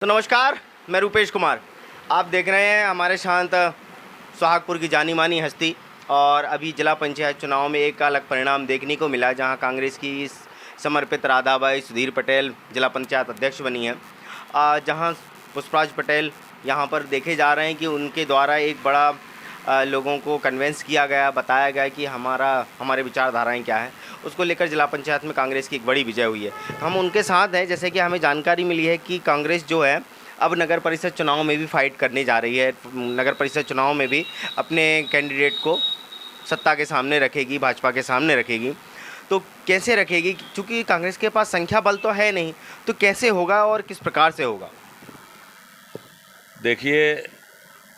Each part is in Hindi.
तो नमस्कार, मैं रूपेश कुमार। आप देख रहे हैं हमारे शांत सुहागपुर की जानी मानी हस्ती। और अभी जिला पंचायत चुनाव में एक अलग परिणाम देखने को मिला, जहां कांग्रेस की समर्पित राधाबाई सुधीर पटेल जिला पंचायत अध्यक्ष बनी है। जहां पुष्पराज पटेल यहां पर देखे जा रहे हैं कि उनके द्वारा एक बड़ा लोगों को कन्वेंस किया गया, बताया गया कि हमारे विचारधाराएं क्या हैं। उसको लेकर जिला पंचायत में कांग्रेस की एक बड़ी विजय हुई है। तो हम उनके साथ हैं। जैसे कि हमें जानकारी मिली है कि कांग्रेस जो है अब नगर परिषद चुनाव में भी फाइट करने जा रही है। नगर परिषद चुनाव में भी अपने कैंडिडेट को सत्ता के सामने रखेगी, भाजपा के सामने रखेगी। तो कैसे रखेगी, क्योंकि कांग्रेस के पास संख्या बल तो है नहीं, तो कैसे होगा और किस प्रकार से होगा? देखिए,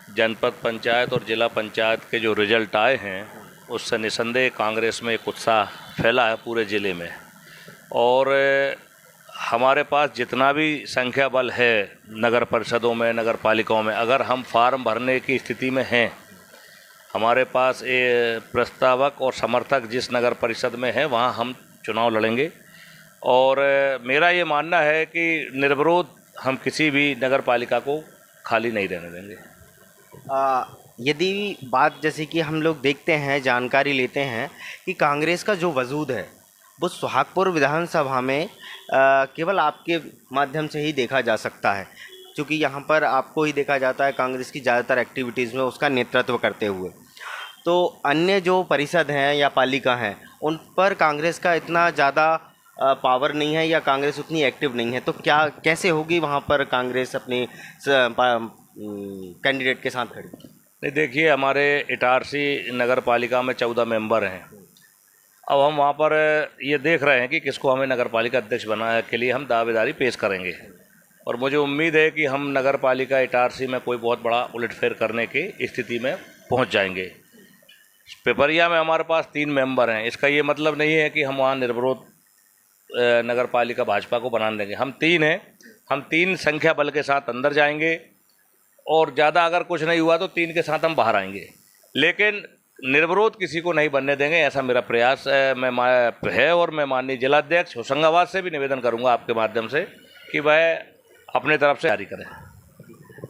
जनपद पंचायत और जिला पंचायत के जो रिजल्ट आए हैं उससे निसंदेह कांग्रेस में एक उत्साह फैला है पूरे ज़िले में। और हमारे पास जितना भी संख्या बल है नगर परिषदों में, नगर पालिकाओं में, अगर हम फार्म भरने की स्थिति में हैं, हमारे पास प्रस्तावक और समर्थक जिस नगर परिषद में हैं वहाँ हम चुनाव लड़ेंगे। और मेरा ये मानना है कि निर्विरोध हम किसी भी नगर पालिका को खाली नहीं रहने देंगे। यदि बात जैसे कि हम लोग देखते हैं, जानकारी लेते हैं कि कांग्रेस का जो वजूद है वो सुहागपुर विधानसभा में केवल आपके माध्यम से ही देखा जा सकता है, क्योंकि यहाँ पर आपको ही देखा जाता है कांग्रेस की ज़्यादातर एक्टिविटीज़ में उसका नेतृत्व करते हुए। तो अन्य जो परिषद हैं या पालिका हैं उन पर कांग्रेस का इतना ज़्यादा पावर नहीं है या कांग्रेस उतनी एक्टिव नहीं है। तो क्या कैसे होगी वहाँ पर कांग्रेस अपने कैंडिडेट के साथ खड़ी? नहीं, देखिए, हमारे इटारसी नगर पालिका में 14 मेंबर हैं। अब हम वहाँ पर ये देख रहे हैं कि किसको हमें नगर पालिका अध्यक्ष बनाने के लिए हम दावेदारी पेश करेंगे। और मुझे उम्मीद है कि हम नगर पालिका इटारसी में कोई बहुत बड़ा उलटफेर करने की स्थिति में पहुँच जाएंगे। पिपरिया में हमारे पास 3 मेंबर हैं। इसका ये मतलब नहीं है कि हम वहाँ निर्विरोध नगर पालिका भाजपा को बना देंगे। हम 3 हैं, हम 3 संख्या बल के साथ अंदर जाएंगे और ज़्यादा अगर कुछ नहीं हुआ तो 3 के साथ हम बाहर आएंगे, लेकिन निर्विरोध किसी को नहीं बनने देंगे, ऐसा मेरा प्रयास है। और मैं माननीय जिलाध्यक्ष होशंगाबाद से भी निवेदन करूंगा आपके माध्यम से कि वह अपने तरफ से जारी करें।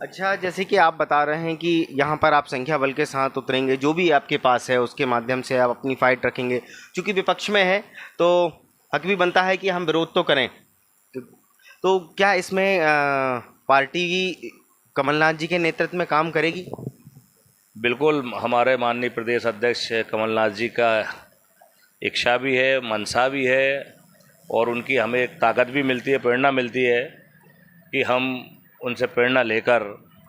अच्छा, जैसे कि आप बता रहे हैं कि यहाँ पर आप संख्या बल के साथ उतरेंगे, जो भी आपके पास है उसके माध्यम से आप अपनी फाइट रखेंगे। चूँकि विपक्ष में है तो हक भी बनता है कि हम विरोध तो करें। तो क्या इसमें पार्टी कमलनाथ जी के नेतृत्व में काम करेगी? बिल्कुल, हमारे माननीय प्रदेश अध्यक्ष कमलनाथ जी का इच्छा भी है, मनसा भी है, और उनकी हमें एक ताकत भी मिलती है, प्रेरणा मिलती है कि हम उनसे प्रेरणा लेकर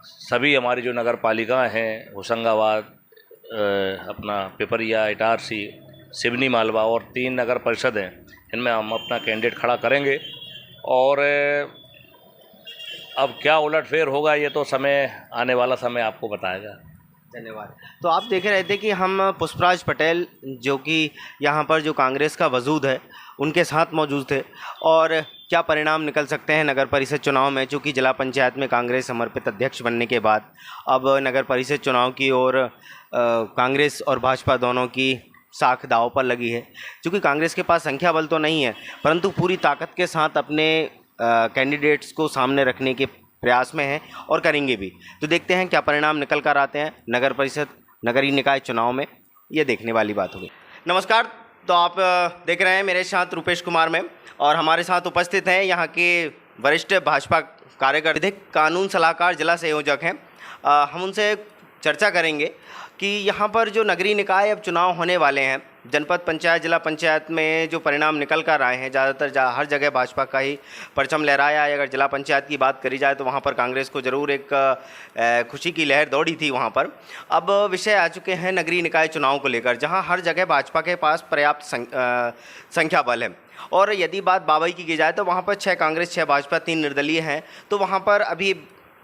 सभी हमारी जो नगर पालिकाएँ हैं, होशंगाबाद, अपना पिपरिया, इटारसी, सिवनी, मालवा और 3 नगर परिषद हैं, इनमें हम अपना कैंडिडेट खड़ा करेंगे। और अब क्या उलटफेर होगा ये तो आने वाला समय आपको बताएगा। धन्यवाद। तो आप देख रहे थे कि हम पुष्पराज पटेल, जो कि यहाँ पर जो कांग्रेस का वजूद है, उनके साथ मौजूद थे। और क्या परिणाम निकल सकते हैं नगर परिषद चुनाव में, चूँकि जिला पंचायत में कांग्रेस समर्पित अध्यक्ष बनने के बाद अब नगर परिषद चुनाव की ओर कांग्रेस और भाजपा दोनों की साख दांव पर लगी है। चूँकि कांग्रेस के पास संख्या बल तो नहीं है, परंतु पूरी ताकत के साथ अपने कैंडिडेट्स को सामने रखने के प्रयास में हैं और करेंगे भी। तो देखते हैं क्या परिणाम निकल कर आते हैं नगर परिषद नगरीय निकाय चुनाव में, ये देखने वाली बात होगी। नमस्कार, तो आप देख रहे हैं मेरे साथ रूपेश कुमार में, और हमारे साथ उपस्थित हैं यहाँ के वरिष्ठ भाजपा कार्यकर्ता, विधिक कानून सलाहकार, जिला संयोजक हैं। हम उनसे चर्चा करेंगे कि यहाँ पर जो नगरीय निकाय अब चुनाव होने वाले हैं, जनपद पंचायत, जिला पंचायत में जो परिणाम निकल कर आए हैं, ज़्यादातर हर जगह भाजपा का ही परचम लहराया है। अगर जिला पंचायत की बात करी जाए तो वहाँ पर कांग्रेस को ज़रूर एक खुशी की लहर दौड़ी थी वहाँ पर। अब विषय आ चुके हैं नगरीय निकाय चुनाव को लेकर, जहाँ हर जगह भाजपा के पास पर्याप्त संख्या बल है। और यदि बात बाबई की जाए तो वहाँ पर 6 कांग्रेस, 6 भाजपा, 3 निर्दलीय हैं। तो वहाँ पर अभी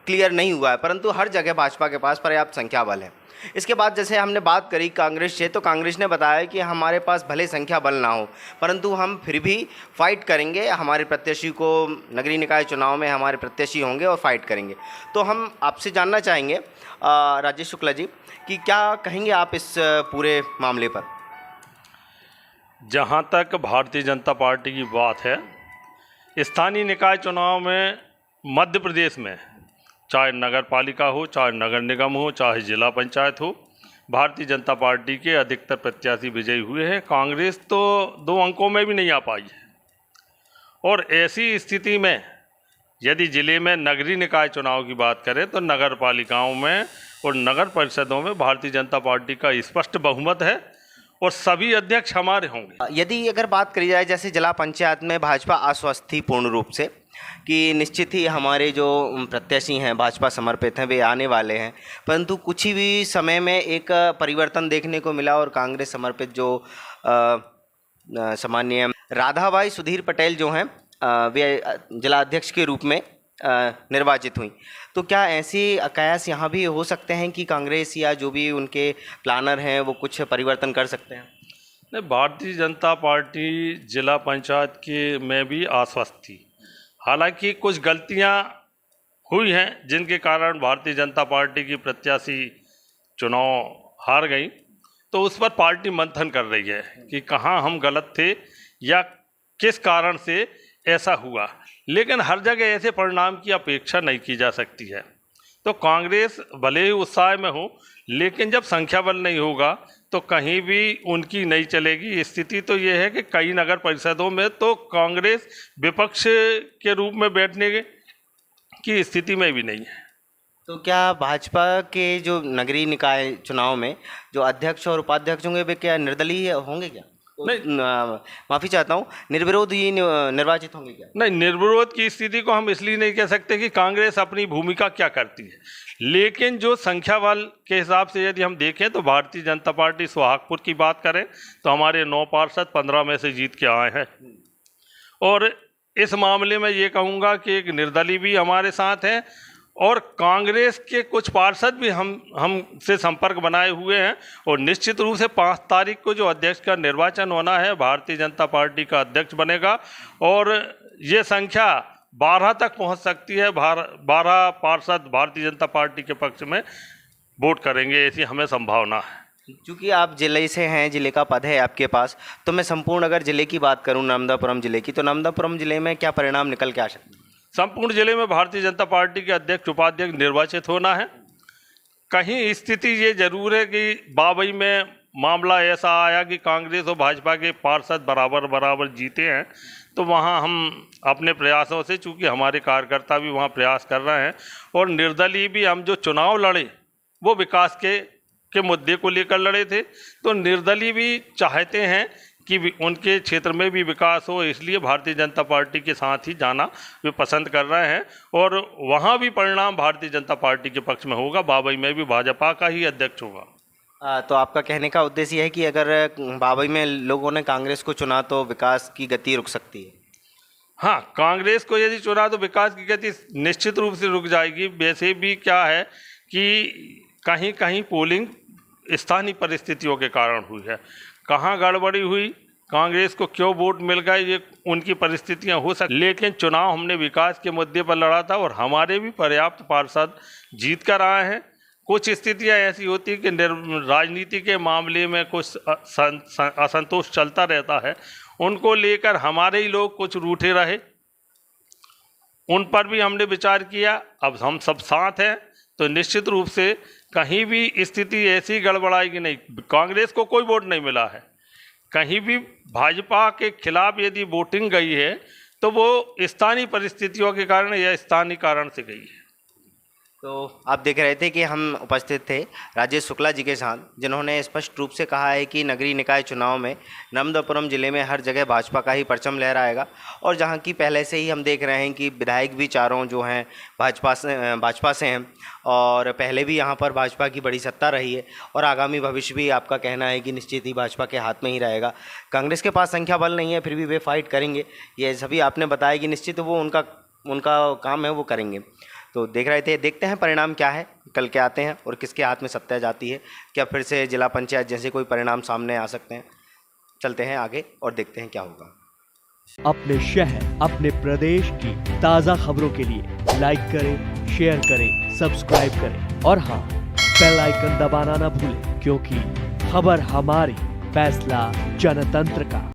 क्लियर नहीं हुआ है, परंतु हर जगह भाजपा के पास पर्याप्त संख्या बल है। इसके बाद जैसे हमने बात करी कांग्रेस से, तो कांग्रेस ने बताया कि हमारे पास भले संख्या बल ना हो, परंतु हम फिर भी फाइट करेंगे, हमारे प्रत्याशी को नगरीय निकाय चुनाव में हमारे प्रत्याशी होंगे और फाइट करेंगे। तो हम आपसे जानना चाहेंगे राजेश शुक्ला जी कि क्या कहेंगे आप इस पूरे मामले पर? जहाँ तक भारतीय जनता पार्टी की बात है, स्थानीय निकाय चुनाव में मध्य प्रदेश में चाहे नगर पालिका हो, चाहे नगर निगम हो, चाहे जिला पंचायत हो, भारतीय जनता पार्टी के अधिकतर प्रत्याशी विजयी हुए हैं। कांग्रेस तो 2 अंकों में भी नहीं आ पाई है। और ऐसी स्थिति में यदि जिले में नगरीय निकाय चुनाव की बात करें तो नगर पालिकाओं में और नगर परिषदों में भारतीय जनता पार्टी का स्पष्ट बहुमत है और सभी अध्यक्ष हमारे होंगे। यदि अगर बात करी जाए जैसे जिला पंचायत में भाजपा आश्वस्त थी पूर्ण रूप से कि निश्चित ही हमारे जो प्रत्याशी हैं भाजपा समर्पित हैं वे आने वाले हैं, परंतु कुछ ही भी समय में एक परिवर्तन देखने को मिला और कांग्रेस समर्पित जो सामान्य राधाबाई सुधीर पटेल जो हैं वे जिला अध्यक्ष के रूप में निर्वाचित हुई। तो क्या ऐसी कयास यहाँ भी हो सकते हैं कि कांग्रेस या जो भी उनके प्लानर हैं वो कुछ परिवर्तन कर सकते हैं? नहीं, भारतीय जनता पार्टी जिला पंचायत के में भी आश्वस्त थी। हालांकि कुछ गलतियां हुई हैं जिनके कारण भारतीय जनता पार्टी की प्रत्याशी चुनाव हार गई, तो उस पर पार्टी मंथन कर रही है कि कहां हम गलत थे या किस कारण से ऐसा हुआ। लेकिन हर जगह ऐसे परिणाम की अपेक्षा नहीं की जा सकती है। तो कांग्रेस भले ही उत्साह में हो, लेकिन जब संख्या बल नहीं होगा तो कहीं भी उनकी नहीं चलेगी। स्थिति तो ये है कि कई नगर परिषदों में तो कांग्रेस विपक्ष के रूप में बैठने की स्थिति में भी नहीं है। तो क्या भाजपा के जो नगरीय निकाय चुनाव में जो अध्यक्ष और उपाध्यक्ष होंगे वे क्या निर्दलीय होंगे क्या? नहीं, माफ़ी चाहता हूँ, निर्विरोध ही निर्वाचित होंगे क्या? नहीं, निर्विरोध की स्थिति को हम इसलिए नहीं कह सकते कि कांग्रेस अपनी भूमिका क्या करती है, लेकिन जो संख्या बल के हिसाब से यदि हम देखें तो भारतीय जनता पार्टी सोहागपुर की बात करें तो हमारे 9 पार्षद 15 में से जीत के आए हैं। और इस मामले में ये कहूँगा कि एक निर्दलीय भी हमारे साथ हैं और कांग्रेस के कुछ पार्षद भी हमसे संपर्क बनाए हुए हैं। और निश्चित रूप से 5 तारीख को जो अध्यक्ष का निर्वाचन होना है, भारतीय जनता पार्टी का अध्यक्ष बनेगा और ये संख्या 12 तक पहुंच सकती है। 12 पार्षद भारतीय जनता पार्टी के पक्ष में वोट करेंगे, ऐसी हमें संभावना है। क्योंकि आप जिले से हैं, जिले का पद है आपके पास, तो मैं संपूर्ण अगर जिले की बात करूं नर्मदापुरम जिले की, तो नर्मदापुरम जिले में क्या परिणाम निकल के आ सकते हैं? संपूर्ण जिले में भारतीय जनता पार्टी के अध्यक्ष उपाध्यक्ष निर्वाचित होना है। कहीं स्थिति ये जरूर है कि बाबई में मामला ऐसा आया कि कांग्रेस और भाजपा के पार्षद बराबर जीते हैं, तो वहाँ हम अपने प्रयासों से, चूँकि हमारे कार्यकर्ता भी वहाँ प्रयास कर रहे हैं और निर्दलीय भी हम जो चुनाव लड़े वो विकास के मुद्दे को लेकर लड़े थे, तो निर्दलीय भी चाहते हैं कि उनके क्षेत्र में भी विकास हो, इसलिए भारतीय जनता पार्टी के साथ ही जाना वे पसंद कर रहे हैं और वहाँ भी परिणाम भारतीय जनता पार्टी के पक्ष में होगा। बाबई में भी भाजपा का ही अध्यक्ष होगा। तो आपका कहने का उद्देश्य यह है कि अगर बाबई में लोगों ने कांग्रेस को चुना तो विकास की गति रुक सकती है? हाँ, कांग्रेस को यदि चुना तो विकास की गति निश्चित रूप से रुक जाएगी। वैसे भी क्या है कि कहीं कहीं पोलिंग स्थानीय परिस्थितियों के कारण हुई है। कहाँ गड़बड़ी हुई, कांग्रेस को क्यों वोट मिल गए, ये उनकी परिस्थितियां हो सकती, लेकिन चुनाव हमने विकास के मुद्दे पर लड़ा था और हमारे भी पर्याप्त पार्षद जीत कर आए हैं। कुछ स्थितियां ऐसी होती कि राजनीति के मामले में कुछ असंतोष चलता रहता है, उनको लेकर हमारे ही लोग कुछ रूठे रहे, उन पर भी हमने विचार किया। अब हम सब साथ हैं तो निश्चित रूप से कहीं भी स्थिति ऐसी गड़बड़ाएगी नहीं। कांग्रेस को कोई वोट नहीं मिला है, कहीं भी भाजपा के खिलाफ यदि वोटिंग गई है तो वो स्थानीय परिस्थितियों के कारण या स्थानीय कारण से गई है। तो आप देख रहे थे कि हम उपस्थित थे राजेश शुक्ला जी के साथ, जिन्होंने स्पष्ट रूप से कहा है कि नगरीय निकाय चुनाव में नर्मदापुरम जिले में हर जगह भाजपा का ही परचम लहराएगा और जहां की पहले से ही हम देख रहे हैं कि विधायक भी चारों जो हैं भाजपा से हैं और पहले भी यहां पर भाजपा की बड़ी सत्ता रही है और आगामी भविष्य भी आपका कहना है कि निश्चित ही भाजपा के हाथ में ही रहेगा। कांग्रेस के पास संख्या बल नहीं है, फिर भी वे फाइट करेंगे, ये सभी आपने बताया कि निश्चित वो उनका काम है वो करेंगे। तो देखते हैं परिणाम क्या है, कल के आते हैं और किसके हाथ में सत्ता जाती है। क्या फिर से जिला पंचायत जैसे कोई परिणाम सामने आ सकते हैं? चलते हैं आगे और देखते हैं क्या होगा। अपने शहर, अपने प्रदेश की ताज़ा खबरों के लिए लाइक करें, शेयर करें, सब्सक्राइब करें और हाँ, बेल आइकन दबाना ना भूलें, क्योंकि खबर हमारी, फैसला जनतंत्र का।